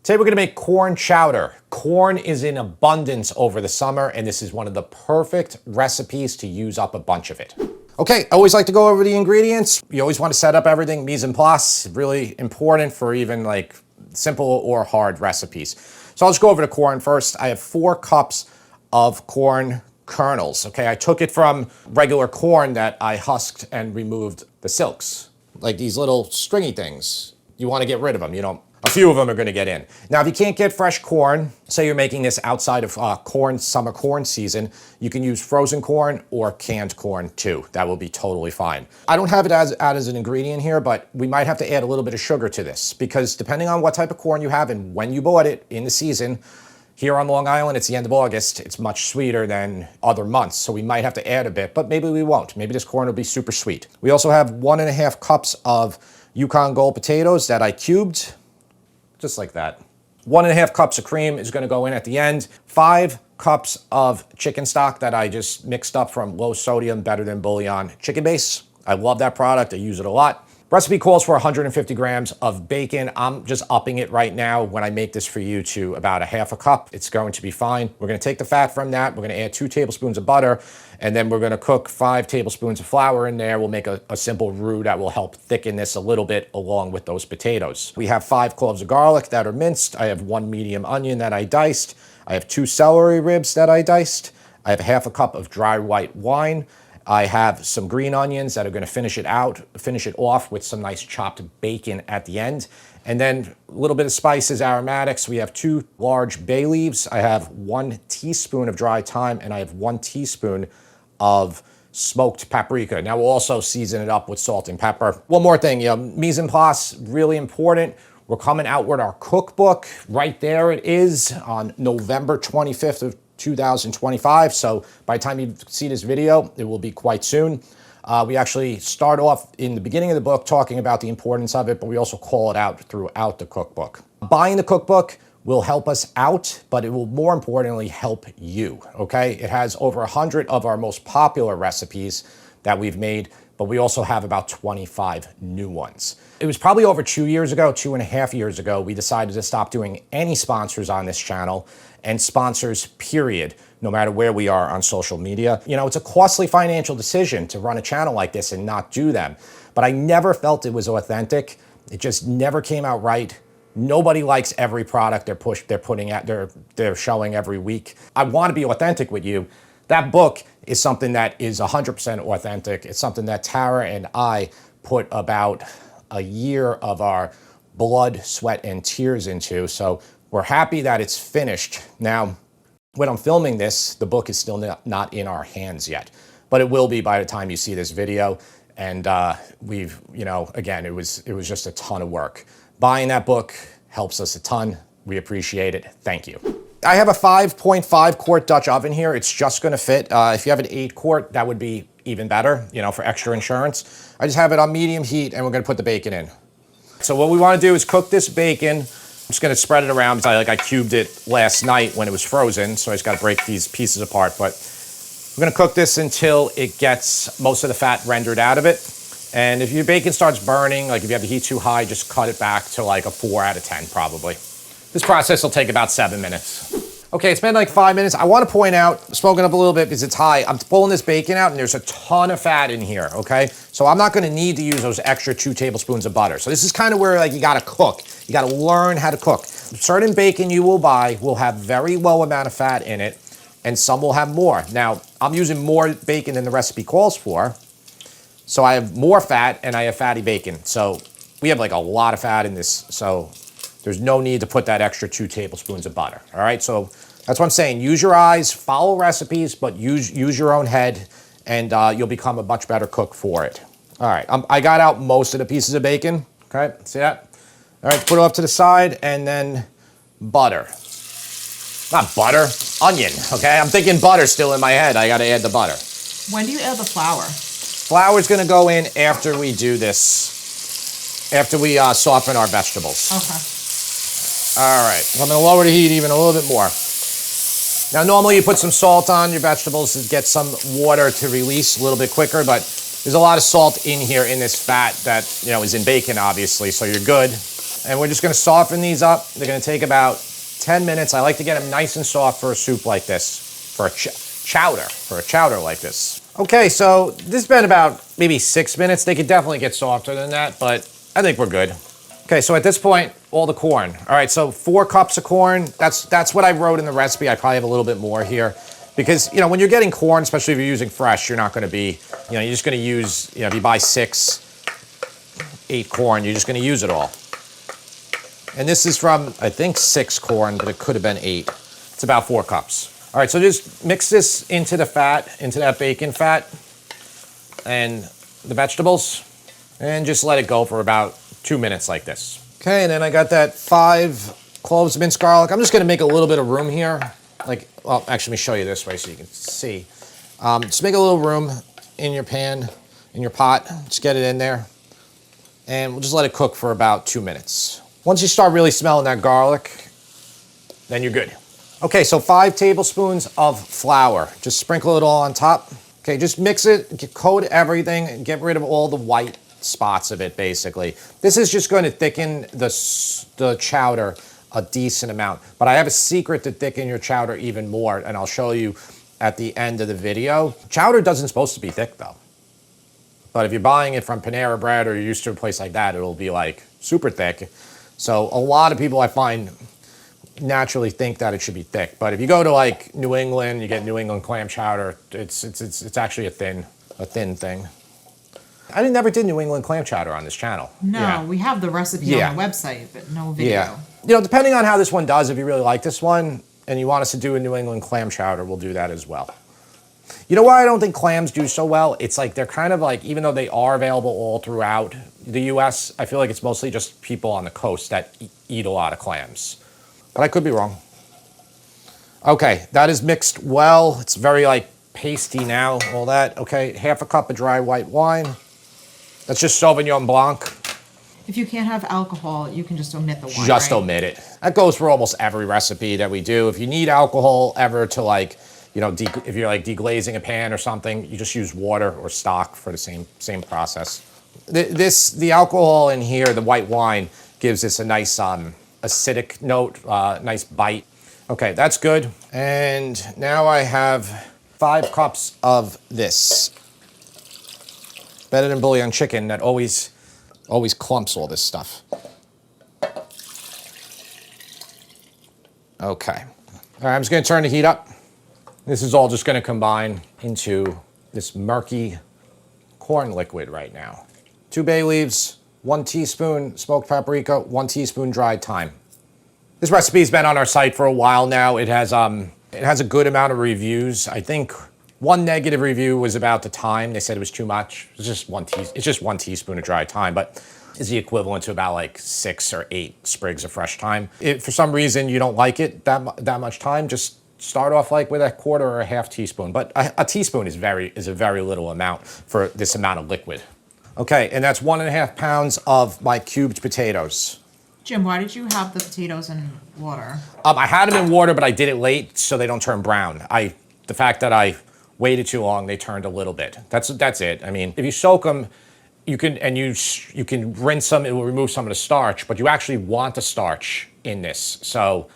Today we're gonna make corn chowder. Corn is in abundance over the summer, and this is one of the perfect recipes to use up a bunch of it. Okay, I always like to go over the ingredients. You always want to set up everything mise en place, really important for even like simple or hard recipes. So I'll just go over the corn first. I have 4 cups of corn kernels. Okay, I took it from regular corn that I husked and removed the silks, like these little stringy things. You want to get rid of them. You don't. A few of them are going to get in. Now, if you can't get fresh corn, say you're making this outside of summer corn season, you can use frozen corn or canned corn too. That will be totally fine. I don't have it as an ingredient here, but we might have to add a little bit of sugar to this because depending on what type of corn you have and when you bought it in the season, here on Long Island, it's the end of August. It's much sweeter than other months, so we might have to add a bit, but maybe we won't. Maybe this corn will be super sweet. We also have 1.5 cups of Yukon Gold potatoes that I cubed. Just like that. 1.5 cups of cream is going to go in at the end. 5 cups of chicken stock that I just mixed up from low sodium, better than bouillon chicken base. I love that product. I use it a lot. Recipe calls for 150 grams of bacon. I'm just upping it right now when I make this for you to about 1/2 cup. It's going to be fine. We're going to take the fat from that. We're going to add 2 tablespoons of butter, and then we're going to cook 5 tablespoons of flour in there. We'll make a simple roux that will help thicken this a little bit along with those potatoes. We have 5 cloves of garlic that are minced. I have 1 medium onion that I diced. I have 2 celery ribs that I diced. I have 1/2 cup of dry white wine. I have some green onions that are going to finish it off with some nice chopped bacon at the end. And then a little bit of spices, aromatics. We have 2 large bay leaves. I have 1 teaspoon of dry thyme, and I have 1 teaspoon of smoked paprika. Now we'll also season it up with salt and pepper. One more thing, mise en place, really important. We're coming out with our cookbook. Right there it is on November 25th of 2025. So by the time you see this video, it will be quite soon. We actually start off in the beginning of the book talking about the importance of it, but we also call it out throughout the cookbook. Buying the cookbook will help us out, but it will more importantly help you, okay? It has over 100 of our most popular recipes that we've made, but we also have about 25 new ones. It was probably over 2 years ago, 2.5 years ago, we decided to stop doing any sponsors on this channel and sponsors, period, no matter where we are on social media. You know, it's a costly financial decision to run a channel like this and not do them, but I never felt it was authentic. It just never came out right. Nobody likes every product they're showing every week. I want to be authentic with you. That book is something that is 100% authentic. It's something that Tara and I put about a year of our blood, sweat, and tears into. So we're happy that it's finished. Now, when I'm filming this, the book is still not in our hands yet, but it will be by the time you see this video. And again, it was just a ton of work. Buying that book helps us a ton. We appreciate it. Thank you. I have a 5.5 quart Dutch oven here. It's just gonna fit. If you have an 8 quart, that would be even better, for extra insurance. I just have it on medium heat and we're gonna put the bacon in. So what we wanna do is cook this bacon. I'm just gonna spread it around because I cubed it last night when it was frozen, so I just gotta break these pieces apart. But we're gonna cook this until it gets most of the fat rendered out of it. And if your bacon starts burning, like if you have the heat too high, just cut it back to like a 4 out of 10 probably. This process will take about 7 minutes. Okay, it's been like 5 minutes. I want to point out, smoking up a little bit because it's high. I'm pulling this bacon out and there's a ton of fat in here, okay? So I'm not going to need to use those extra 2 tablespoons of butter. So this is kind of where like you got to cook. You got to learn how to cook. Certain bacon you will buy will have very low amount of fat in it and some will have more. Now, I'm using more bacon than the recipe calls for. So I have more fat and I have fatty bacon. So we have like a lot of fat in this. So there's no need to put that extra 2 tablespoons of butter. All right, so that's what I'm saying. Use your eyes, follow recipes, but use your own head, and you'll become a much better cook for it. All right, I got out most of the pieces of bacon. Okay, see that? All right, put it off to the side, and then butter. Not butter, onion. Okay, I'm thinking butter still in my head. I got to add the butter. When do you add the flour? Flour's going to go in after we do this. After we soften our vegetables. Okay. All right, well, I'm gonna lower the heat even a little bit more. Now, normally you put some salt on your vegetables to get some water to release a little bit quicker, but there's a lot of salt in here in this fat that, is in bacon, obviously, so you're good. And we're just gonna soften these up. They're gonna take about 10 minutes. I like to get them nice and soft for a soup like this, for a chowder like this. Okay, so this has been about maybe 6 minutes. They could definitely get softer than that, but I think we're good. Okay, so at this point, all the corn. All right, so 4 cups of corn. That's what I wrote in the recipe. I probably have a little bit more here because, you know, when you're getting corn, especially if you're using fresh, you're not gonna be, you know, you're just gonna use, you know, if you buy 6, 8 corn, you're just gonna use it all. And this is from, I think, 6 corn, but it could have been 8. It's about 4 cups. All right, so just mix this into the fat, into that bacon fat and the vegetables, and just let it go for about 2 minutes like this. Okay, and then I got that 5 cloves of minced garlic. I'm just gonna make a little bit of room here. Like, well, actually, let me show you this way so you can see. Just make a little room in your pan, in your pot. Just get it in there. And we'll just let it cook for about 2 minutes. Once you start really smelling that garlic, then you're good. Okay, so 5 tablespoons of flour. Just sprinkle it all on top. Okay, just mix it, coat everything, and get rid of all the white spots of it, basically. This is just going to thicken the chowder a decent amount. But I have a secret to thicken your chowder even more, and I'll show you at the end of the video. Chowder doesn't supposed to be thick, though. But if you're buying it from Panera Bread or you're used to a place like that, it'll be like super thick. So a lot of people I find naturally think that it should be thick. But if you go to like New England, you get New England clam chowder, it's actually a thin thing. I never did New England clam chowder on this channel. No, yeah. We have the recipe on the website, but no video. Yeah. You know, depending on how this one does, if you really like this one and you want us to do a New England clam chowder, we'll do that as well. You know why I don't think clams do so well? It's like they're kind of like, even though they are available all throughout the US, I feel like it's mostly just people on the coast that eat a lot of clams. But I could be wrong. Okay, that is mixed well. It's very like pasty now, all that. Okay, half a cup of dry white wine. That's just Sauvignon Blanc. If you can't have alcohol, you can just omit the wine, Just right? omit it. That goes for almost every recipe that we do. If you need alcohol ever to like, you know, if you're like deglazing a pan or something, you just use water or stock for the same process. The alcohol in here, the white wine, gives this a nice acidic note, nice bite. Okay, that's good. And now I have 5 cups of this. Better than bouillon chicken that always clumps all this stuff. Okay. All right, I'm just gonna turn the heat up. This is all just gonna combine into this murky corn liquid right now. 2 bay leaves, 1 teaspoon smoked paprika, 1 teaspoon dried thyme. This recipe's been on our site for a while now. It has a good amount of reviews. I think 1 negative review was about the thyme. They said it was too much. It's just 1 teaspoon of dried thyme, but is the equivalent to about like 6 or 8 sprigs of fresh thyme. If for some reason you don't like it that much thyme, just start off like with a quarter or a half teaspoon. But a teaspoon is a very little amount for this amount of liquid. Okay, and that's 1.5 pounds of my cubed potatoes. Jim, why did you have the potatoes in water? I had them in water, but I did it late so they don't turn brown. The fact that I waited too long, they turned a little bit. That's it. I mean, if you soak them, you can rinse them. It will remove some of the starch, but you actually want the starch in this, so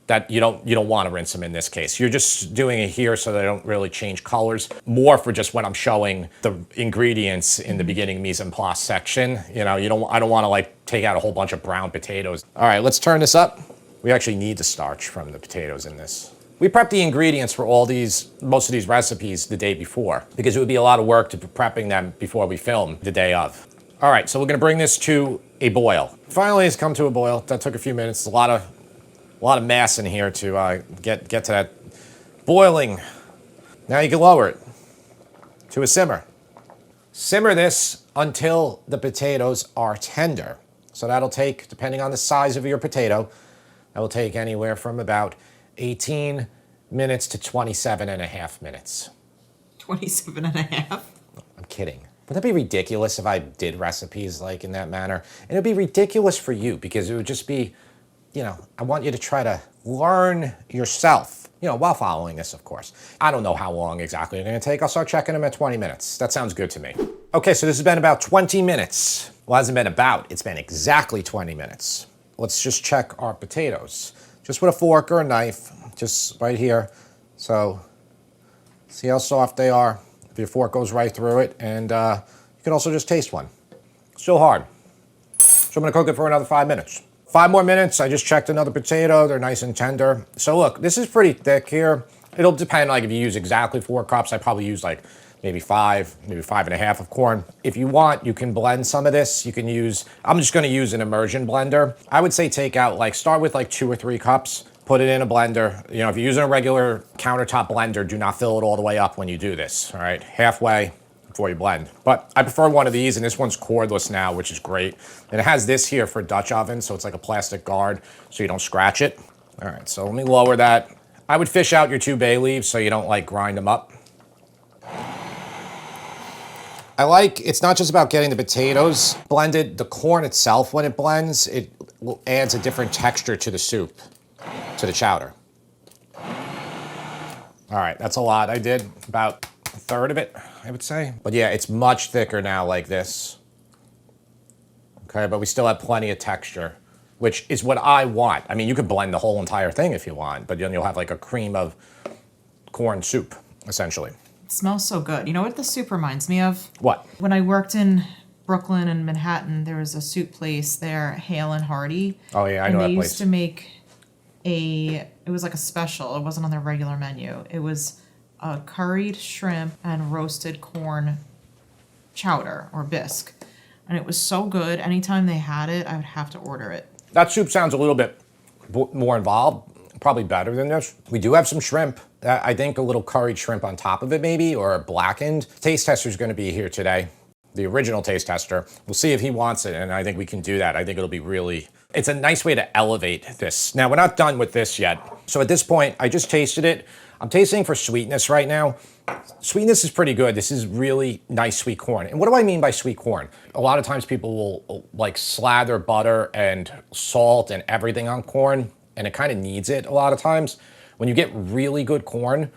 that you don't want to rinse them in this case. You're just doing it here so they don't really change colors. More for just when I'm showing the ingredients in the beginning mise en place section. You know, I don't want to like take out a whole bunch of brown potatoes. All right, let's turn this up. We actually need the starch from the potatoes in this. We prep the ingredients for most of these recipes the day before because it would be a lot of work to be prepping them before we film the day of. All right, so we're gonna bring this to a boil. Finally, it's come to a boil. That took a few minutes. A lot of mass in here to get to that boiling. Now you can lower it to a simmer. Simmer this until the potatoes are tender. So that'll take, depending on the size of your potato, that will take anywhere from about 18 minutes to 27.5 minutes. 27.5? I'm kidding. Would that be ridiculous if I did recipes like in that manner? And it'd be ridiculous for you because it would just be, you know, I want you to try to learn yourself, you know, while following this, of course. I don't know how long exactly they're gonna take. I'll start checking them at 20 minutes. That sounds good to me. Okay, so this has been about 20 minutes. Well, it hasn't been about, it's been exactly 20 minutes. let's just check our potatoes. Just with a fork or a knife, just right here. So see how soft they are. If your fork goes right through it, and you can also just taste one. Still hard. So I'm gonna cook it for another 5 minutes. 5 more minutes, I just checked another potato. They're nice and tender. So look, this is pretty thick here. It'll depend, like if you use exactly 4 cups, I probably use like maybe 5, maybe 5.5 of corn. If you want, you can blend some of this. You can use, I'm just gonna use an immersion blender. I would say take out, like start with like 2 or 3 cups, put it in a blender. You know, if you're using a regular countertop blender, do not fill it all the way up when you do this, all right? Halfway before you blend. But I prefer one of these, and this one's cordless now, which is great. And it has this here for Dutch oven, so it's like a plastic guard so you don't scratch it. All right, so let me lower that. I would fish out your 2 bay leaves so you don't like grind them up. I like, it's not just about getting the potatoes blended, the corn itself, when it blends, it adds a different texture to the soup, to the chowder. All right, that's a lot. I did about a third of it, I would say. But yeah, it's much thicker now like this. Okay, but we still have plenty of texture, which is what I want. I mean, you could blend the whole entire thing if you want, but then you'll have like a cream of corn soup, essentially. It smells so good. You know what the soup reminds me of? What? When I worked in Brooklyn and Manhattan, there was a soup place there, Hale and Hardy. Oh yeah, I know that place. And they used to make it was like a special. It wasn't on their regular menu. It was a curried shrimp and roasted corn chowder or bisque. And it was so good. Anytime they had it, I would have to order it. That soup sounds a little bit more involved, probably better than this. We do have some shrimp. I think a little curried shrimp on top of it maybe, or blackened. Taste tester's gonna be here today. The original taste tester. We'll see if he wants it, and I think we can do that. I think it'll be really, it's a nice way to elevate this. Now, we're not done with this yet. So at this point, I just tasted it. I'm tasting for sweetness right now. Sweetness is pretty good. This is really nice sweet corn. And what do I mean by sweet corn? A lot of times people will like slather butter and salt and everything on corn, and it kind of needs it a lot of times. When you get really good corn,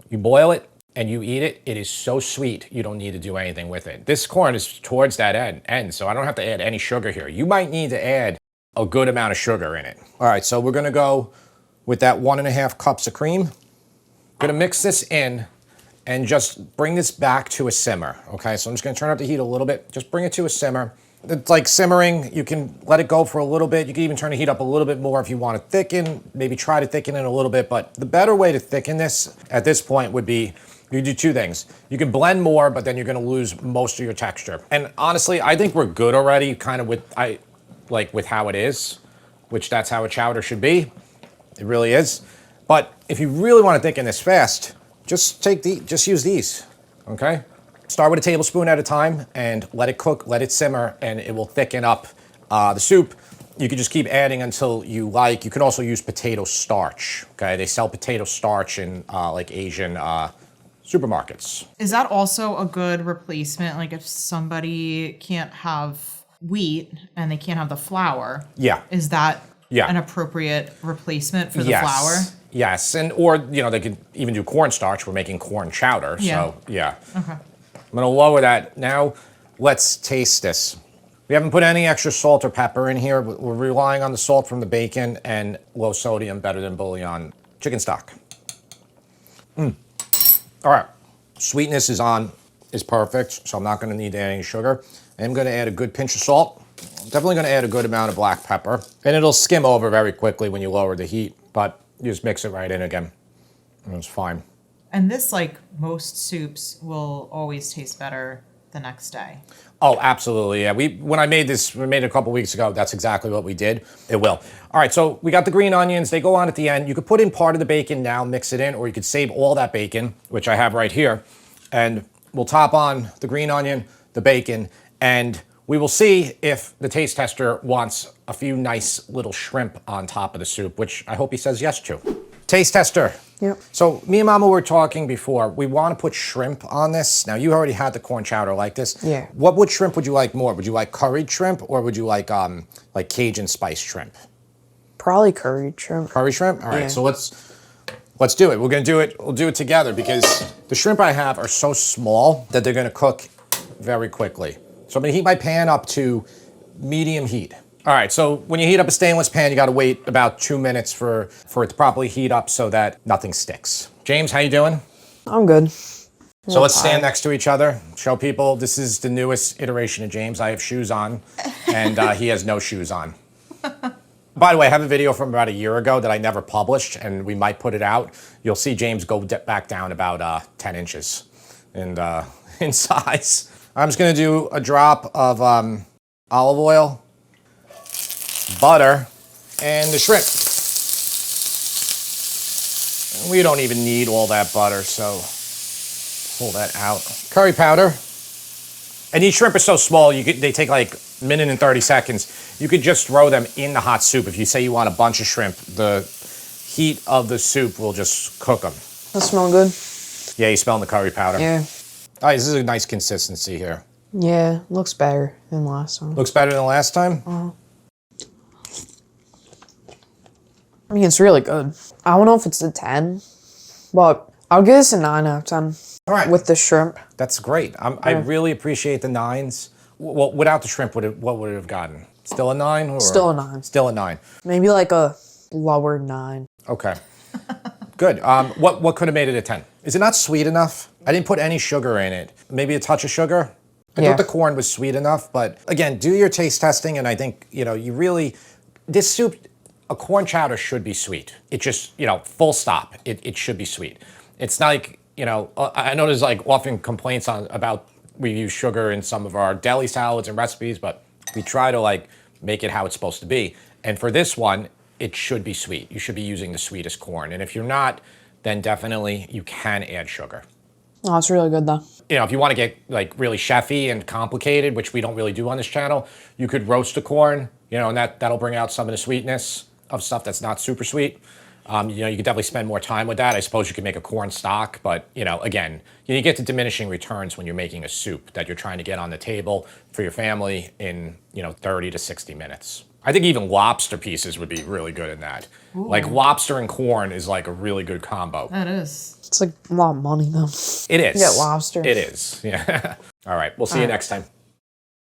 you boil it and you eat it, it is so sweet, you don't need to do anything with it. This corn is towards that end, so I don't have to add any sugar here. You might need to add a good amount of sugar in it. All right, so we're gonna go with that 1.5 cups of cream. Gonna mix this in and just bring this back to a simmer, okay? So I'm just gonna turn up the heat a little bit, just bring it to a simmer. It's like simmering, you can let it go for a little bit. You can even turn the heat up a little bit more if you want to thicken, maybe try to thicken it a little bit, but the better way to thicken this at this point would be, you do 2 things. You can blend more, but then you're gonna lose most of your texture. And honestly, I think we're good already, kind of with how it is, which that's how a chowder should be. It really is. But if you really want to thicken this fast, just use these, okay? Start with a tablespoon at a time and let it cook, let it simmer, and it will thicken up the soup. You can just keep adding until you like. You can also use potato starch, okay? They sell potato starch in like Asian supermarkets. Is that also a good replacement? Like if somebody can't have wheat and they can't have the flour, yeah, is that an appropriate replacement for the flour? Yes, and or they could even do cornstarch. We're making corn chowder, so yeah. Okay. I'm gonna lower that. Now let's taste this. We haven't put any extra salt or pepper in here. We're relying on the salt from the bacon and low sodium, better than bouillon chicken stock. All right, sweetness is perfect, so I'm not gonna need to add any sugar. I'm gonna add a good pinch of salt. Definitely gonna add a good amount of black pepper, and it'll skim over very quickly when you lower the heat, but you just mix it right in again, and it's fine. And this, like most soups, will always taste better the next day. Oh, absolutely, yeah. When I made this, we made it a couple weeks ago, that's exactly what we did. It will. All right, so we got the green onions. They go on at the end. You could put in part of the bacon now, mix it in, or you could save all that bacon, which I have right here, and we'll top on the green onion, the bacon, and we will see if the taste tester wants a few nice little shrimp on top of the soup, which I hope he says yes to. Taste tester. Yep. So me and Mama were talking before. We want to put shrimp on this. Now, you already had the corn chowder like this. Yeah. What shrimp would you like more? Would you like curried shrimp, or would you like Cajun spice shrimp? Probably curried shrimp. Curry shrimp? All right, so let's do it. We're gonna do it, we'll do it together, because the shrimp I have are so small that they're gonna cook very quickly. So I'm gonna heat my pan up to medium heat. All right, so when you heat up a stainless pan, you gotta wait about 2 minutes for it to properly heat up so that nothing sticks. James, how you doing? I'm good. So let's stand next to each other, show people this is the newest iteration of James. I have shoes on, and he has no shoes on. By the way, I have a video from about a year ago that I never published, and we might put it out. You'll see James go back down about 10 inches in size. I'm just gonna do a drop of olive oil, butter, and the shrimp. We don't even need all that butter, so pull that out. Curry powder. And these shrimp are so small, they take like a minute and 30 seconds. You could just throw them in the hot soup. If you say you want a bunch of shrimp, the heat of the soup will just cook them. That smell good. Yeah, you smell the curry powder. Yeah. All right, this is a nice consistency here. Yeah, looks better than last time. Looks better than last time? I mean, it's really good. I don't know if it's a 10, but I'll give this a 9 out of 10. All right. With the shrimp. That's great. I really appreciate the 9s. Well, without the shrimp, what would it have gotten? Still a 9? Or? Still a 9. Still a 9. Maybe like a lower 9. Okay. Good. What could have made it a 10? Is it not sweet enough? I didn't put any sugar in it. Maybe a touch of sugar? I thought the corn was sweet enough, but again, do your taste testing, and I think, this soup, a corn chowder should be sweet. It just, full stop. It should be sweet. It's not like, I know there's like often complaints about we use sugar in some of our deli salads and recipes, but we try to like make it how it's supposed to be. And for this one, it should be sweet. You should be using the sweetest corn. And if you're not, then definitely you can add sugar. Oh, it's really good though. If you want to get like really chefy and complicated, which we don't really do on this channel, you could roast the corn, and that'll bring out some of the sweetness of stuff that's not super sweet. You could definitely spend more time with that. I suppose you could make a corn stock, but again, you get to diminishing returns when you're making a soup that you're trying to get on the table for your family in 30 to 60 minutes. I think even lobster pieces would be really good in that. Ooh. Like lobster and corn is like a really good combo. That is. It's like a lot of money though. It is. You get lobster. It is. Yeah. All right. We'll see you next time.